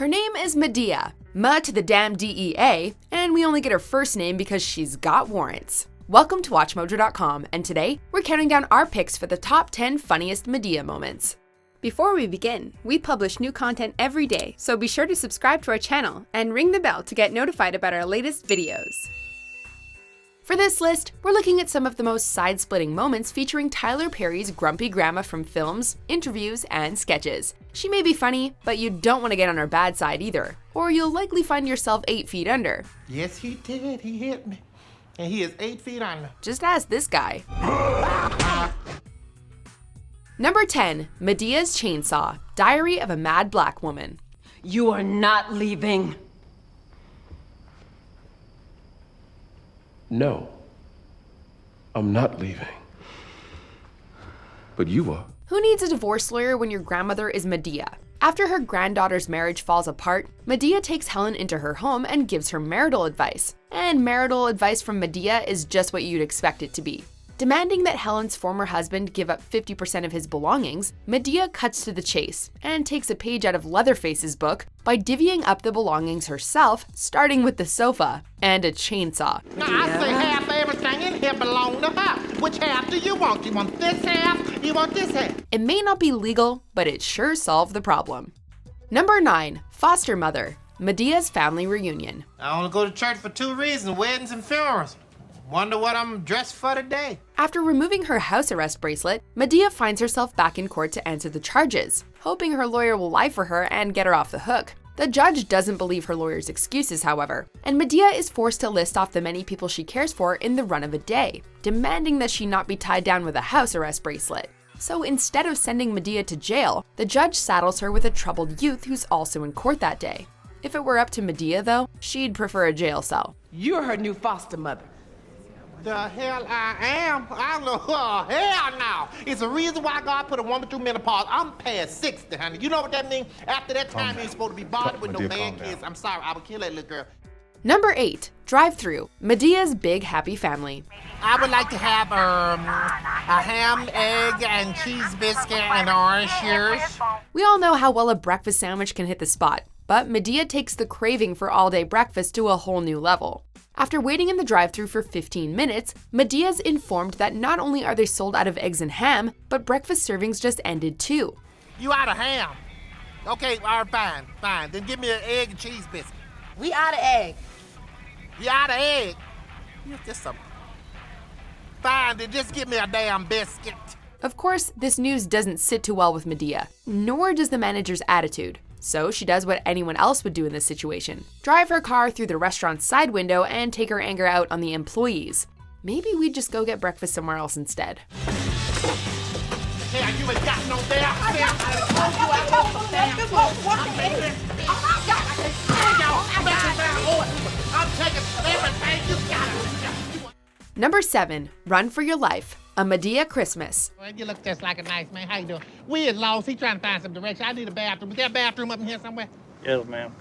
Her name is Madea, Ma to the damn DEA, and we only get her first name because she's got warrants. Welcome to WatchMojo.com, and today we're counting down our picks for the top 10 funniest Madea moments. Before we begin, we publish new content every day, so be sure to subscribe to our channel and ring the bell to get notified about our latest videos. For this list, we're looking at some of the most side-splitting moments featuring Tyler Perry's grumpy grandma from films, interviews, and sketches. She may be funny, but you don't want to get on her bad side either, or you'll likely find yourself 8 feet under. Yes, he did. He hit me. And he is 8 feet under. Just ask this guy. Number 10, Madea's Chainsaw, Diary of a Mad Black Woman. You are not leaving. No, I'm not leaving. But you are. Who needs a divorce lawyer when your grandmother is Madea? After her granddaughter's marriage falls apart, Madea takes Helen into her home and gives her marital advice. And marital advice from Madea is just what you'd expect it to be. Demanding that Helen's former husband give up 50% of his belongings, Madea cuts to the chase and takes a page out of Leatherface's book by divvying up the belongings herself, starting with the sofa and a chainsaw. Now, I say half everything in here belongs to her. Which half do you want? You want this half? You want this half? It may not be legal, but it sure solved the problem. Number 9, Foster Mother, Madea's Family Reunion. I only go to church for 2 reasons, weddings and funerals. Wonder what I'm dressed for today. After removing her house arrest bracelet, Madea finds herself back in court to answer the charges, hoping her lawyer will lie for her and get her off the hook. The judge doesn't believe her lawyer's excuses, however, and Madea is forced to list off the many people she cares for in the run of a day, demanding that she not be tied down with a house arrest bracelet. So instead of sending Madea to jail, the judge saddles her with a troubled youth who's also in court that day. If it were up to Madea, though, she'd prefer a jail cell. You're her new foster mother. The hell I am? I don't know. Hell no. It's a reason why God put a woman through menopause. I'm past 60, honey. You know what that means? After that time, you ain't supposed to be bothered with no man kids. I'm sorry. I would kill that little girl. Number 8, DriveThrough, Madea's Big Happy Family. I would like to have a ham, egg, and cheese biscuit and orange shears. We all know how well a breakfast sandwich can hit the spot, but Madea takes the craving for all-day breakfast to a whole new level. After waiting in the drive-thru for 15 minutes, Madea's informed that not only are they sold out of eggs and ham, but breakfast servings just ended too. You out of ham? Okay, all right, fine. Then give me an egg and cheese biscuit. We out of egg. You out of egg? You're just some... Fine, then just give me a damn biscuit. Of course, this news doesn't sit too well with Madea, nor does the manager's attitude. So she does what anyone else would do in this situation. Drive her car through the restaurant's side window and take her anger out on the employees. Maybe we'd just go get breakfast somewhere else instead. Hey, you ain't got no damn I'm taking everything you got. Number 7, Run for Your Life, A Madea Christmas. Well, you look just like a nice man. How you doing? We is lost. He trying to find some direction. I need a bathroom. Is there a bathroom up in here somewhere? Yes, ma'am.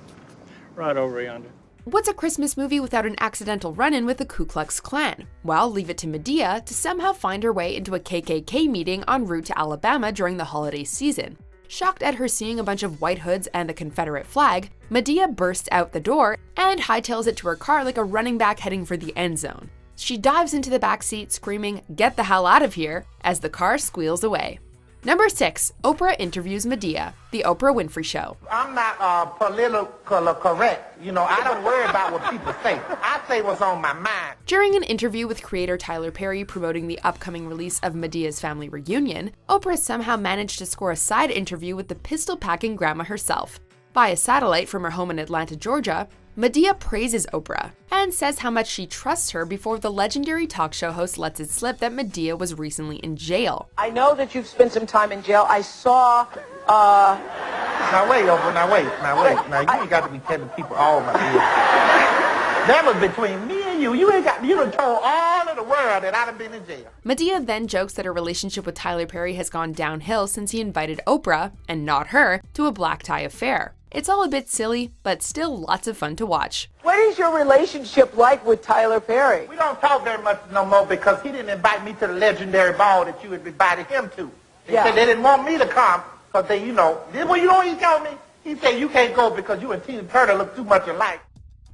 Right over yonder. What's a Christmas movie without an accidental run-in with the Ku Klux Klan? Well, leave it to Madea to somehow find her way into a KKK meeting en route to Alabama during the holiday season. Shocked at her seeing a bunch of white hoods and the Confederate flag, Madea bursts out the door and hightails it to her car like a running back heading for the end zone. She dives into the back seat screaming, "Get the hell out of here," as the car squeals away. Number 6, Oprah interviews Madea, The Oprah Winfrey Show. I'm not politically correct. You know, I don't worry about what people say. I say what's on my mind. During an interview with creator Tyler Perry promoting the upcoming release of Madea's Family Reunion, Oprah somehow managed to score a side interview with the pistol-packing grandma herself. Via satellite from her home in Atlanta, Georgia, Madea praises Oprah and says how much she trusts her before the legendary talk show host lets it slip that Madea was recently in jail. I know that you've spent some time in jail. I saw, Now wait, Oprah, now wait. Now you ain't got to be telling people all my business. That was between me and you. You done told all of the world that I done been in jail. Madea then jokes that her relationship with Tyler Perry has gone downhill since he invited Oprah, and not her, to a black tie affair. It's all a bit silly, but still lots of fun to watch. what is your relationship like with Tyler Perry? We don't talk very much no more because he didn't invite me to the legendary ball that you had invited him to. They said they didn't want me to come because they, you know, this what you know he told me? He said you can't go because you and Tina Turner look too much alike.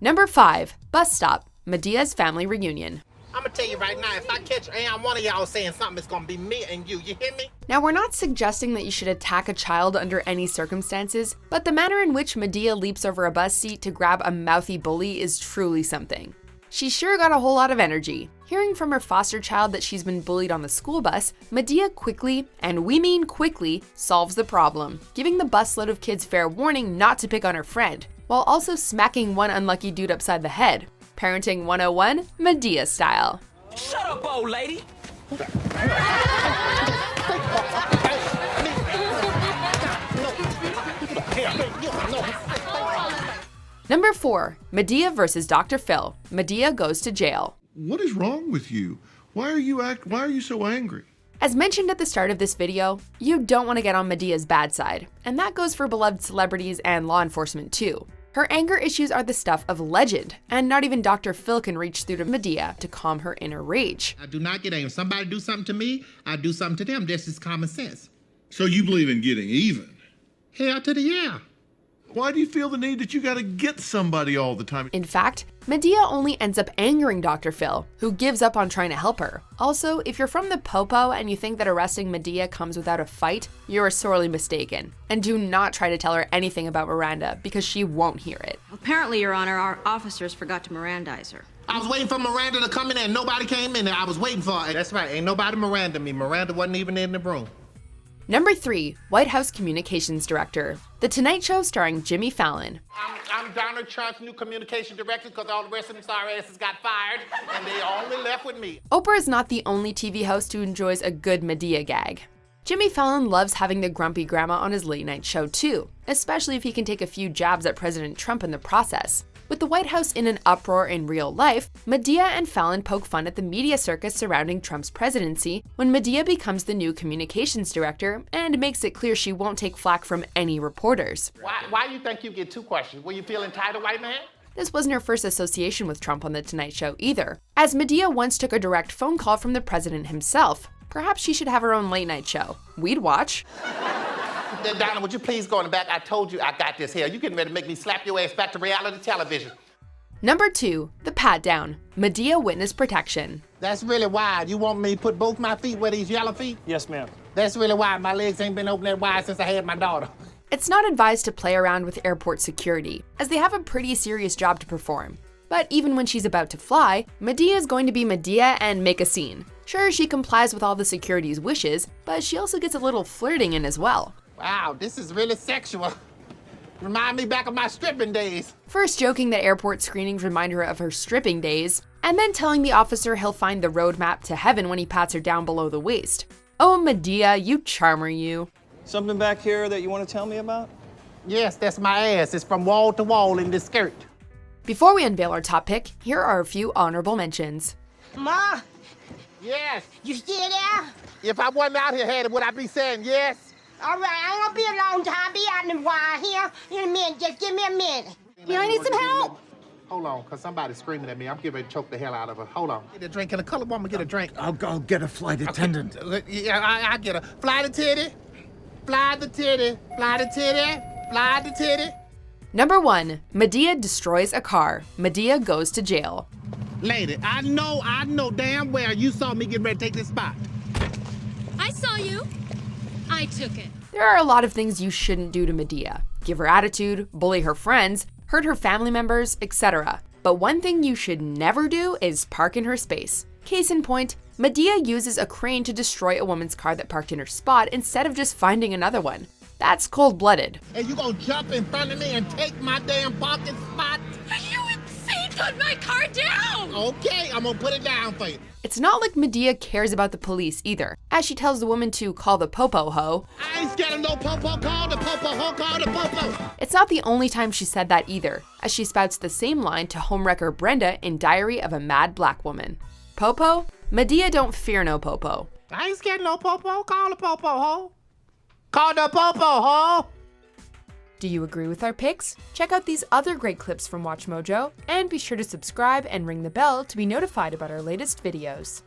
Number 5. Bus Stop, Madea's family reunion. I'm gonna tell you right now, if I catch one of y'all saying something, it's gonna be me and you hear me? Now, we're not suggesting that you should attack a child under any circumstances, but the manner in which Madea leaps over a bus seat to grab a mouthy bully is truly something. She sure got a whole lot of energy. Hearing from her foster child that she's been bullied on the school bus, Madea quickly, and we mean quickly, solves the problem, giving the busload of kids fair warning not to pick on her friend, while also smacking one unlucky dude upside the head. Parenting 101, Madea style. Shut up, old lady! Number 4. Madea versus Dr. Phil. Madea goes to jail. What is wrong with you? Why are you so angry? As mentioned at the start of this video, you don't want to get on Madea's bad side, and that goes for beloved celebrities and law enforcement too. Her anger issues are the stuff of legend, and not even Dr. Phil can reach through to Madea to calm her inner rage. I do not get angry. If somebody do something to me, I do something to them. That's just common sense. So you believe in getting even? Hell to the yeah. Why do you feel the need that you gotta get somebody all the time? In fact, Madea only ends up angering Dr. Phil, who gives up on trying to help her. Also, if you're from the Popo and you think that arresting Madea comes without a fight, you're sorely mistaken. And do not try to tell her anything about Miranda, because she won't hear it. Apparently, Your Honor, our officers forgot to Mirandize her. I was waiting for Miranda to come in and nobody came in there. I was waiting for her. That's right, ain't nobody Miranda me. Miranda wasn't even in the room. Number 3. White House Communications Director. The Tonight Show starring Jimmy Fallon. I'm Donald Trump's new communication director because all the rest of them sorry asses got fired and they only left with me. Oprah is not the only TV host who enjoys a good Madea gag. Jimmy Fallon loves having the grumpy grandma on his late night show too, especially if he can take a few jabs at President Trump in the process. With the White House in an uproar in real life, Madea and Fallon poke fun at the media circus surrounding Trump's presidency when Madea becomes the new communications director and makes it clear she won't take flack from any reporters. Why do you think you get 2 questions? Will you feel entitled, white man? This wasn't her first association with Trump on The Tonight Show either, as Madea once took a direct phone call from the president himself. Perhaps she should have her own late night show. We'd watch. Donna, would you please go in the back? I told you I got this here. You getting ready to make me slap your ass back to reality television. Number 2. The Pat Down. Madea Witness Protection. That's really wide. You want me to put both my feet where these yellow feet? Yes, ma'am. That's really wide. My legs ain't been open that wide since I had my daughter. It's not advised to play around with airport security, as they have a pretty serious job to perform. But even when she's about to fly, Madea is going to be Madea and make a scene. Sure, she complies with all the security's wishes, but she also gets a little flirting in as well. Wow, this is really sexual. Remind me back of my stripping days. First joking that airport screenings remind her of her stripping days, and then telling the officer he'll find the roadmap to heaven when he pats her down below the waist. Oh, Madea, you charmer, you. Something back here that you want to tell me about? Yes, that's my ass. It's from wall to wall in this skirt. Before we unveil our top pick, here are a few honorable mentions. Ma, Yes. you still there? If I wasn't out here, Hattie, would I be saying yes? All right, I ain't gonna be a long time. Be out in the wire here in a minute. Just give me a minute. You I need some help? Hold on, because somebody's screaming at me. I'm getting ready to choke the hell out of her. Hold on. Get a drink. Can a colored woman get a drink? I'll get a flight attendant. Okay. Yeah, I get a. Fly the titty. Fly the titty. Fly the titty. Fly the titty. Number 1. Madea destroys a car. Madea goes to jail. Lady, I know damn well you saw me getting ready to take this spot. I saw you. I took it. There are a lot of things you shouldn't do to Madea. Give her attitude, bully her friends, hurt her family members, etc. But one thing you should never do is park in her space. Case in point, Madea uses a crane to destroy a woman's car that parked in her spot instead of just finding another one. That's cold-blooded. And you gonna jump in front of me and take my damn parking spot? Are you insane? Put my car down! Okay, I'm gonna put it down for you. It's not like Madea cares about the police either, as she tells the woman to call the popo ho. I ain't scared of no popo. Call the popo ho. Call the popo. It's not the only time she said that either, as she spouts the same line to homewrecker Brenda in Diary of a Mad Black Woman. Popo? Madea don't fear no popo. I ain't scared of no popo. Call the popo ho. Call the popo ho. Do you agree with our picks? Check out these other great clips from WatchMojo, and be sure to subscribe and ring the bell to be notified about our latest videos.